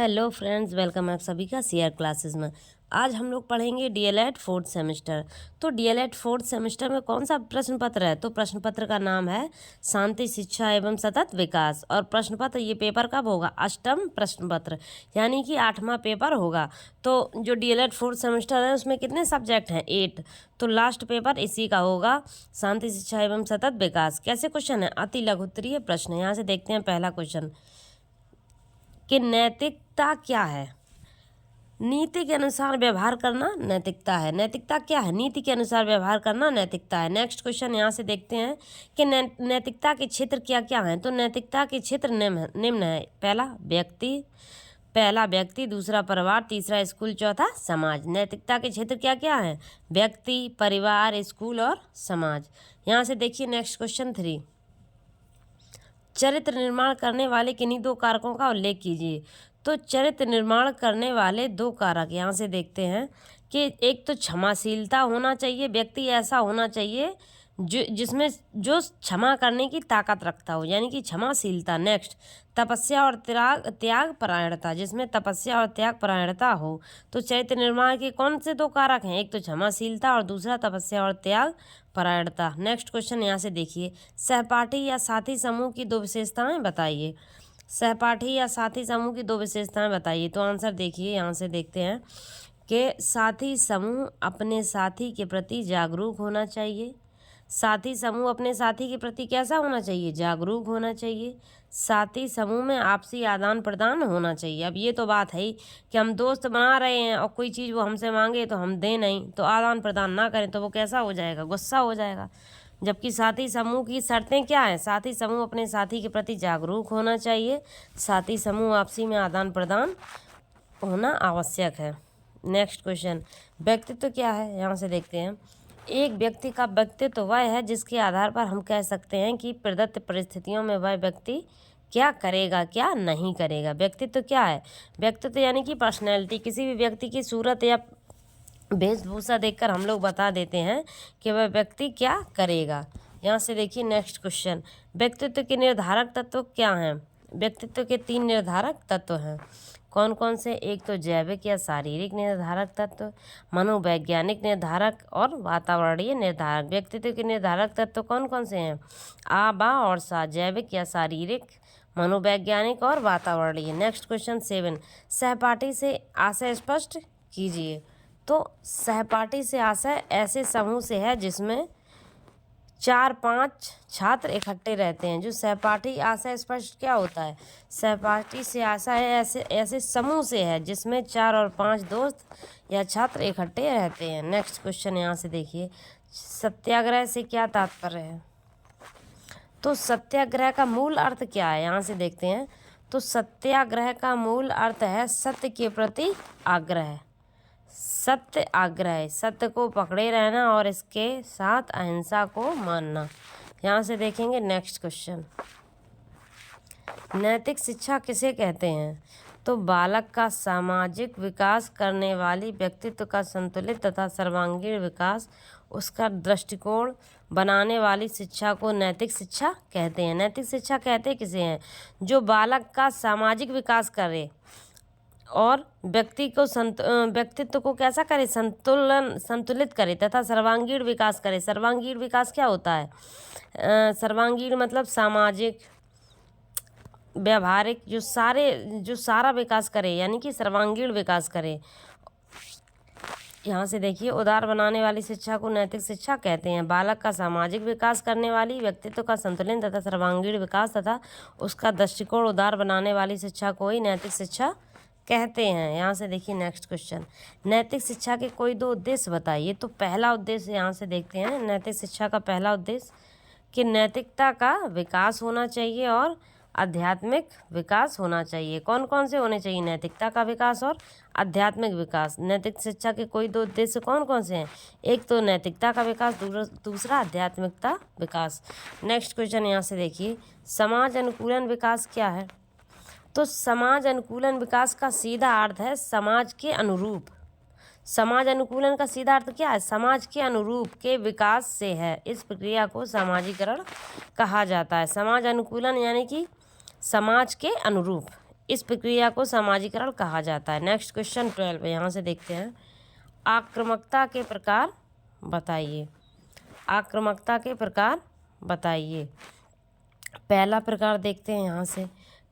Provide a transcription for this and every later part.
Hello friends, welcome है आप सभी का सीआर क्लासेस में। आज हम लोग पढ़ेंगे डीएलएड फोर्थ सेमेस्टर। तो डीएलएड फोर्थ सेमेस्टर में कौन सा प्रश्न पत्र है? तो प्रश्न पत्र का नाम है शांति, शिक्षा एवं सतत विकास। और प्रश्न पत्र ये पेपर कब होगा? अष्टम प्रश्न पत्र, यानी कि 8वां पेपर होगा। तो जो डीएलएड फोर्थ सेमेस्टर है उसमें कितने सब्जेक्ट हैं? 8। तो लास्ट पेपर इसी का होगा, शांति, शिक्षा एवं सतत विकास। कैसे क्वेश्चन है? अति लघुत्तरीय प्रश्न। यहाँ से देखते हैं पहला क्वेश्चन कि नैतिकता क्या है? नीति के अनुसार व्यवहार करना नैतिकता है। नैतिकता क्या है? नीति के अनुसार व्यवहार करना नैतिकता है। नेक्स्ट क्वेश्चन यहाँ से देखते हैं कि नैतिकता के क्षेत्र क्या क्या हैं। तो नैतिकता के क्षेत्र निम्न है। पहला व्यक्ति, दूसरा परिवार, तीसरा स्कूल, चौथा समाज। नैतिकता के क्षेत्र क्या क्या हैं? व्यक्ति, परिवार, स्कूल और समाज। यहाँ से देखिए नेक्स्ट क्वेश्चन 3, चरित्र निर्माण करने वाले किन्हीं दो कारकों का उल्लेख कीजिए। तो चरित्र निर्माण करने वाले दो कारक यहाँ से देखते हैं कि एक तो क्षमाशीलता होना चाहिए। व्यक्ति ऐसा होना चाहिए जिसमें जो क्षमा करने की ताकत रखता हो, यानी कि क्षमाशीलता। नेक्स्ट, तपस्या और त्याग परायणता, जिसमें तपस्या और त्याग परायणता हो। तो चरित्र निर्माण के कौन से दो कारक हैं? एक तो क्षमाशीलता और दूसरा तपस्या और त्याग परायणता। नेक्स्ट क्वेश्चन यहाँ से देखिए, सहपाठी या साथी समूह की दो विशेषताएं बताइए। सहपाठी या साथी समूह की दो विशेषताएं बताइए। तो आंसर देखिए, यहाँ से देखते हैं कि साथी समूह अपने साथी के प्रति जागरूक होना चाहिए। साथी समूह अपने साथी के प्रति कैसा होना चाहिए? जागरूक होना चाहिए। साथी समूह में आपसी आदान प्रदान होना चाहिए। अब ये तो बात है ही कि हम दोस्त बना रहे हैं और कोई चीज़ वो हमसे मांगे तो हम दें नहीं, तो आदान प्रदान ना करें तो वो कैसा हो जाएगा? गुस्सा हो जाएगा। जबकि साथी समूह की शर्तें क्या हैं? साथी समूह अपने साथी के प्रति जागरूक होना चाहिए। साथी समूह आपसी में आदान प्रदान होना आवश्यक है। नेक्स्ट क्वेश्चन, व्यक्तित्व क्या है? यहाँ से देखते हैं, एक व्यक्ति का व्यक्तित्व वह है जिसके आधार पर हम कह सकते हैं कि प्रदत्त परिस्थितियों में वह व्यक्ति क्या करेगा, क्या नहीं करेगा। व्यक्तित्व क्या है? व्यक्तित्व यानी कि पर्सनैलिटी। किसी भी व्यक्ति की सूरत या वेशभूषा देखकर हम लोग बता देते हैं कि वह व्यक्ति क्या करेगा। यहाँ से देखिए नेक्स्ट क्वेश्चन, व्यक्तित्व के निर्धारक तत्व क्या हैं? व्यक्तित्व के 3 निर्धारक तत्व हैं। कौन कौन से? एक तो जैविक या शारीरिक निर्धारक तत्व, मनोवैज्ञानिक निर्धारक और वातावरणीय निर्धारक। व्यक्तित्व के निर्धारक तत्व कौन कौन से हैं? आ, बा और सा। जैविक या शारीरिक, मनोवैज्ञानिक और वातावरणीय। नेक्स्ट क्वेश्चन 7, सहपाठी से आशय स्पष्ट कीजिए। तो सहपाठी से आशय ऐसे समूह से है जिसमें 4-5 छात्र इकट्ठे रहते हैं। जो सहपाठी आशय स्पष्ट क्या होता है? सहपाठी से आशय ऐसे समूह से है जिसमें 4 और 5 दोस्त या छात्र इकट्ठे रहते हैं। नेक्स्ट क्वेश्चन यहाँ से देखिए, सत्याग्रह से क्या तात्पर्य है? तो सत्याग्रह का मूल अर्थ क्या है? यहाँ से देखते हैं, तो सत्याग्रह का मूल अर्थ है सत्य के प्रति आग्रह। सत्य आग्रह, सत्य को पकड़े रहना और इसके साथ अहिंसा को मानना। यहाँ से देखेंगे नेक्स्ट क्वेश्चन, नैतिक शिक्षा किसे कहते हैं? तो बालक का सामाजिक विकास करने वाली, व्यक्तित्व का संतुलित तथा सर्वांगीण विकास, उसका दृष्टिकोण बनाने वाली शिक्षा को नैतिक शिक्षा कहते हैं। नैतिक शिक्षा कहते किसे हैं? जो बालक का सामाजिक विकास करे और व्यक्तित्व को कैसा करे? संतुलित करे तथा सर्वांगीण विकास करे। सर्वांगीण विकास क्या होता है? सर्वांगीण मतलब सामाजिक, व्यवहारिक, जो सारा विकास करे, यानी कि सर्वांगीण विकास करे। यहाँ से देखिए, उदार बनाने वाली शिक्षा को नैतिक शिक्षा कहते हैं। बालक का सामाजिक विकास करने वाली, व्यक्तित्व का संतुलन तथा सर्वांगीण विकास तथा उसका दृष्टिकोण उदार बनाने वाली शिक्षा को ही नैतिक शिक्षा कहते हैं। यहाँ से देखिए नेक्स्ट क्वेश्चन, नैतिक शिक्षा के कोई 2 उद्देश्य बताइए। तो पहला उद्देश्य यहाँ से देखते हैं, नैतिक शिक्षा का पहला उद्देश्य कि नैतिकता का विकास होना चाहिए और आध्यात्मिक विकास होना चाहिए। कौन कौन से होने चाहिए? नैतिकता का विकास और आध्यात्मिक विकास। नैतिक शिक्षा के कोई 2 उद्देश्य कौन कौन से हैं? एक तो नैतिकता का विकास, दूसरा आध्यात्मिकता विकास। नेक्स्ट क्वेश्चन यहाँ से देखिए, समाज अनुकूलन विकास क्या है? तो समाज अनुकूलन विकास का सीधा अर्थ है समाज के अनुरूप। समाज अनुकूलन का सीधा अर्थ क्या है? समाज के अनुरूप के विकास से है। इस प्रक्रिया को सामाजिकरण कहा जाता है। समाज अनुकूलन यानी कि समाज के अनुरूप, इस प्रक्रिया को समाजीकरण कहा जाता है। नेक्स्ट क्वेश्चन 12 यहाँ से देखते हैं। आक्रामकता के प्रकार बताइए। आक्रामकता के प्रकार बताइए। पहला प्रकार देखते हैं यहाँ से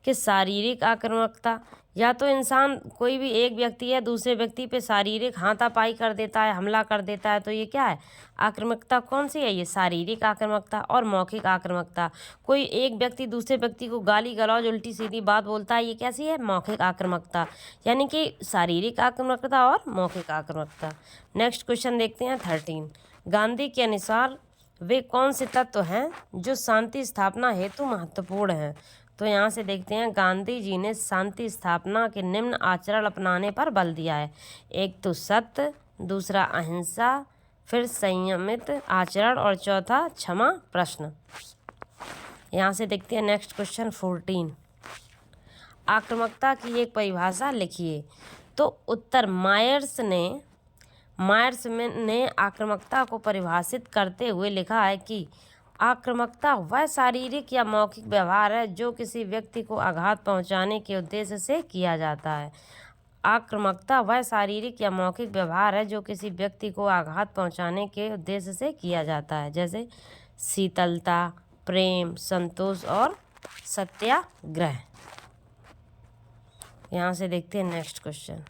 कि शारीरिक आक्रामकता, या तो इंसान कोई भी एक व्यक्ति है दूसरे व्यक्ति पे शारीरिक हाथापाई कर देता है, हमला कर देता है, तो ये क्या है? आक्रामकता कौन सी है? ये शारीरिक आक्रामकता। और मौखिक आक्रामकता, कोई एक व्यक्ति दूसरे व्यक्ति को गाली गलौज उल्टी सीधी बात बोलता है, ये कैसी है? मौखिक आक्रामकता। यानी कि शारीरिक आक्रामकता और मौखिक आक्रामकता। नेक्स्ट क्वेश्चन देखते हैं 13। गांधी के अनुसार वे कौन से तत्व हैं जो शांति स्थापना हेतु महत्वपूर्ण हैं? तो यहाँ से देखते हैं, गांधी जी ने शांति स्थापना के निम्न आचरण अपनाने पर बल दिया है। एक तो सत्य, दूसरा अहिंसा, फिर संयमित आचरण और चौथा क्षमा प्रश्न। यहाँ से देखते हैं नेक्स्ट क्वेश्चन 14। आक्रामकता की एक परिभाषा लिखिए। तो उत्तर मायर्स ने आक्रामकता को परिभाषित करते हुए लिखा है कि आक्रामकता वह शारीरिक या मौखिक व्यवहार है जो किसी व्यक्ति को आघात पहुंचाने के उद्देश्य से किया जाता है। आक्रामकता वह शारीरिक या मौखिक व्यवहार है जो किसी व्यक्ति को आघात पहुंचाने के उद्देश्य से किया जाता है, जैसे शीतलता, प्रेम, संतोष और सत्याग्रह। यहाँ से देखते हैं नेक्स्ट क्वेश्चन।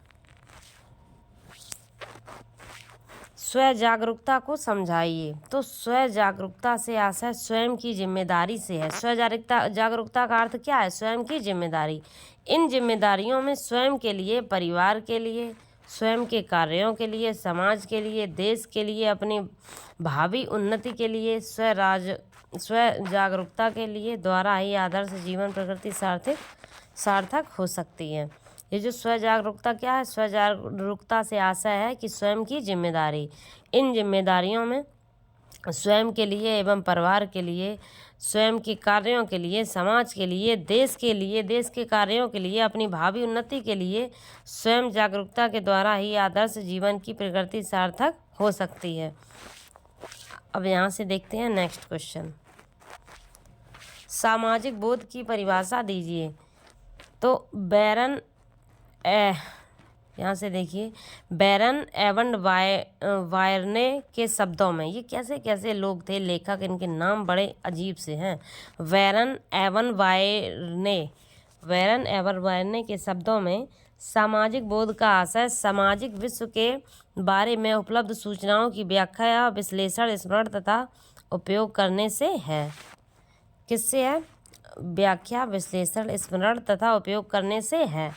स्व जागरूकता को समझाइए। तो स्व जागरूकता से आशय स्वयं की जिम्मेदारी से है। स्व जागरूकता का अर्थ क्या है? स्वयं की जिम्मेदारी। इन जिम्मेदारियों में स्वयं के लिए, परिवार के लिए, स्वयं के कार्यों के लिए, समाज के लिए, देश के लिए, अपनी भावी उन्नति के लिए, स्व जागरूकता के लिए द्वारा ही आदर्श जीवन प्रकृति सार्थक हो सकती है। ये जो स्व जागरूकता क्या है? स्व जागरूकता से आशय है कि स्वयं की जिम्मेदारी। इन जिम्मेदारियों में स्वयं के लिए एवं परिवार के लिए, स्वयं के कार्यों के लिए, समाज के लिए, देश के लिए, देश के कार्यों के लिए, अपनी भावी उन्नति के लिए स्वयं जागरूकता के द्वारा ही आदर्श जीवन की प्रकृति सार्थक हो सकती है। अब यहाँ से देखते हैं नेक्स्ट क्वेश्चन। सामाजिक बोध की परिभाषा दीजिए। तो बैरन यहाँ से देखिए, बैरन एवन वायरने के शब्दों में, ये कैसे कैसे लोग थे लेखक, इनके नाम बड़े अजीब से हैं। बैरन एवन वायरने के शब्दों में सामाजिक बोध का आशय सामाजिक विश्व के बारे में उपलब्ध सूचनाओं की व्याख्या, विश्लेषण, स्मरण तथा उपयोग करने से है। किससे है? व्याख्या, विश्लेषण, स्मरण तथा उपयोग करने से है।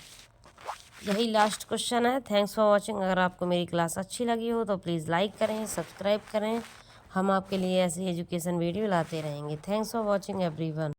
यही लास्ट क्वेश्चन है। Thanks for watching. अगर आपको मेरी क्लास अच्छी लगी हो तो प्लीज़ लाइक करें, सब्सक्राइब करें। हम आपके लिए ऐसी एजुकेशन वीडियो लाते रहेंगे। Thanks for watching everyone.